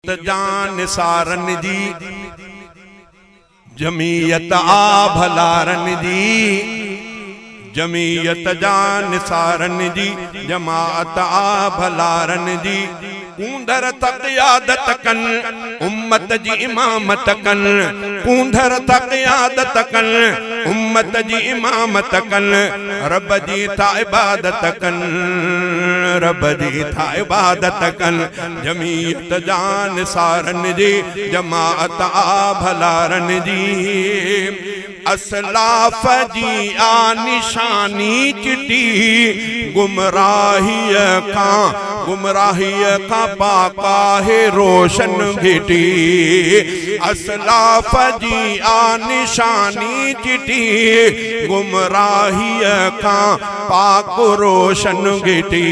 जान सारन जी जमीयत आ भलारन जी, जमीयत जान सारन जी जमात आ भलारन जी। कूंधर तक यादत कन उम्मत जी इमामत कन, कूंधर तक यादत कन उम्मत जी इमामत कन। रब जी था इबादत कन, रब जी था इबादत कन। जमीयत जान सारन जी जमात आ भलारन जी। असलाफ जी आ निशानी चिटी गुमराही का पाका है रोशन घिटी। असलाफ जी आ निशानी चिटी गुमराही का पाक रोशन घिटी।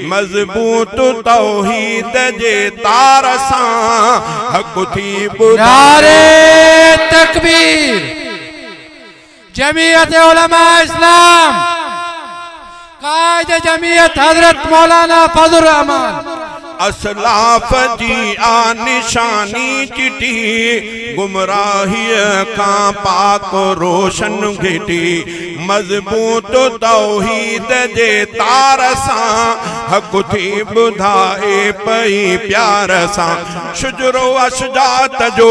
मजबूत तौहीद जे तार सां हक थी नारे तकबीर। जमीयत उलमा इस्लाम कायद जमीयत हजरत मौलाना फजल रहमान। असलाफ जी आ निशानी चिटी गुमराही का पाक रोशन घिटी। मजबूत तौहीद जे तार सां हक थी बुधाए पई प्यार सां। शुजरो अशजात जो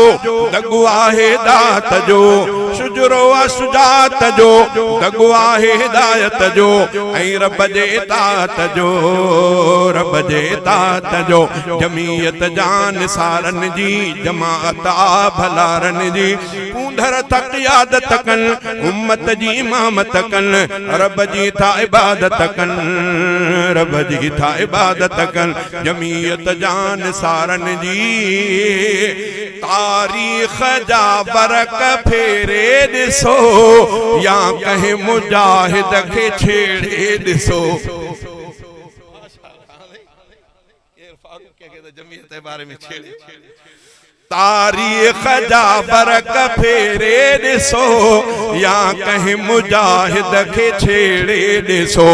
दगु आहे दात जो, शुजरो अशजात जो दगु आहे हिदायत जो। ऐं रब जे तात जो, रब जे तात जो। जमीयत जान सारन जी जमात आ भलारन जी। कूंधर तक यादत कन उम्मत जी इमामत कन। रब जी था इबादत कन, रब जी था इबादत कन। जमीयत जान सारन जी तारीख जा बरक फेरे ॾिसो या कहीं मुजाहिद खे छेड़े ॾिसो। जमीयत के बारे में छेड़े तारीख जा बरक फेरे ॾिसो या कहीं मुजाहिद खे छेड़े ॾिसो।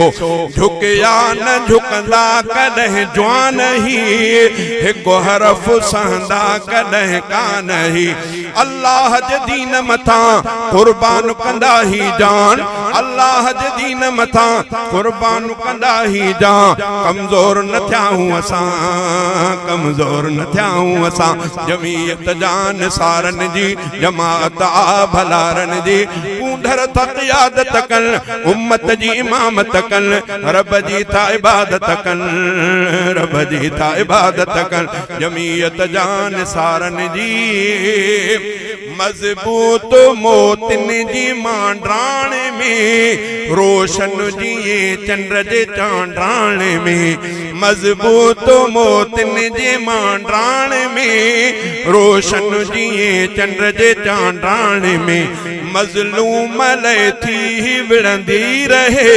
झुकिया न झुकंदा कॾहिं जवान ही, हिकु हरफ सहंदा कॾहिं कान ही। अल्लाह जे दीन मथां कुर्बान कंदा ही जान, अल्लाह जे दीन मथां कुर्बान कंदा ही जान। कमज़ोर न थियाऊं असां, कमज़ोर न थियाऊं असां। जमीयत जान सारन जी जमात आ भलारन जी। कूंधर तक यादत कन उम्मत जी इमामत कन। रब जी था इबादत कन, रब जी था इबादत कन। जमीयत जान सारन जी मजबूत मोतिन जी मांड्राण में रोशन जी चंद्र जे चांड्राण में। मजबूत मोतिन जे मांड्राण में रोशन जी चंद्र जे चांड्राण में। मज़लूम लय थी विढ़ंदी रहे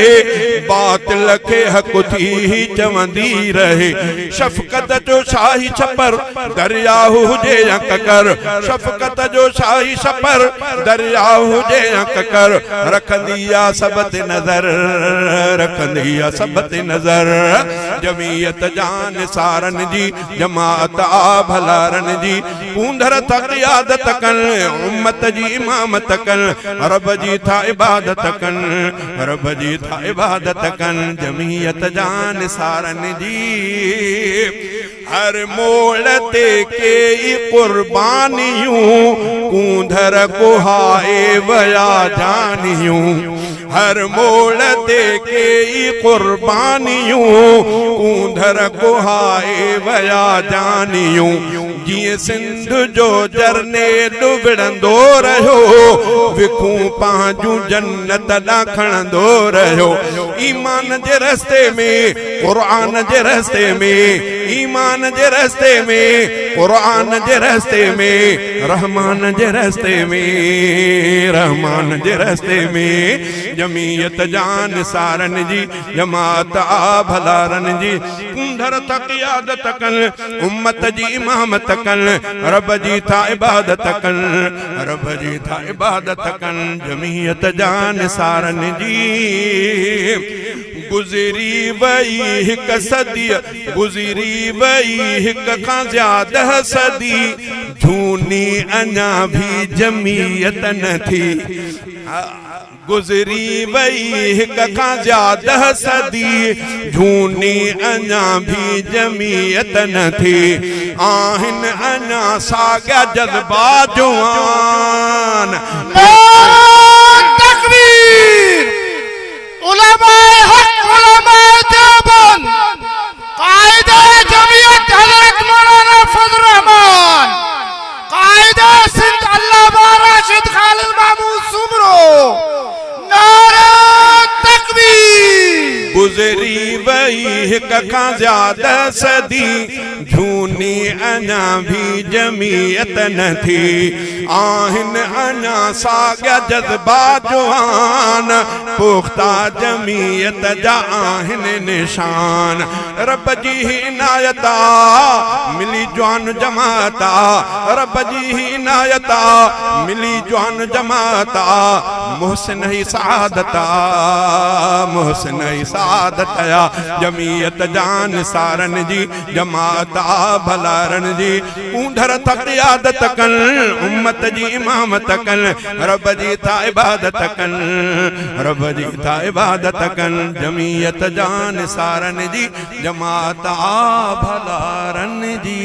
बातिल खे हक थी चवंदी रहे। शफ़क़त जो शाही छपर दरिया हुजे या ककर, शफ़क़त जो शाही छपर दरिया हुजे या ककर। रखंदी आ सब ते नज़र, रखंदी आ सब ते नज़र। जमीयत जान सारन जी जमात आ भलारन जी। कूंधर तक यादत कन उम्मत जी इमामत कन। रब जी था इबादत कन, रब जी था इबादत कन। जमीयत जान सारन जी हर मोड़ ते कई कुर्बानियूं कूंधर कुहाए वया जानियूं। हर मोड़ ते कई कुर्बानियूं कूंधर कुहाए वया जानियूं। जिए सिंध जो झरने डुबड़ंदो रहियो विखूं पंहिंजूं जन्नत ॾाखणंदो रहियो। ईमान जे रस्ते में, क़ुरान जे रस्ते में, ईमान जे रस्ते में, क़ुरान जे रस्ते में, रहमान जे रस्ते में, रहमान जे रस्ते में। जमीयत जान सारन जी जमात आ भलारन जी। कूंधर तक यादत कन उम्मत जी इमामत कन। रब जी था इबादत कन, रब जी था इबादत कन। जमीयत जान सारन जी गुज़री वई हिक सदी गुज़री वई हिक खां ज़्यादा सदी झूनी अञा भी जमीयत न थी गुज़री वई हिक खां ज़्यादा सदी झूनी अञा भी जमीयत न थी आहिनि अञा साॻिया जज़्बा जवान तकबीर उलमाए हक उलमाए देवबंद कायदे जमीयत हज़रत मौलाना फजल रहमान कायदे सिंध अल्लामा राशिद खालिद महमूद सुमरो नारे तकबीर गुज़री वई हिक खां ज़्यादा सदी झूनी अञा भी जमीयत न थी आहिनि अञा साॻिया जज़्बा जवान पुख्ता जमीयत जा आहिनि निशान रब जी इनायता मिली जवान जमाता रब जी इनायता मिली जवान जमाता मोहसिन ही सादता मोहसिन ही सादतया जमीयत जान सारन जी जमाता भलारन जी ऊंधर तक यादत कन उम्मत जी इमामत कन रब जी था इबादत कन रब जी था इबादत कन जमीयत जान सारन जी जमाता भलारन जी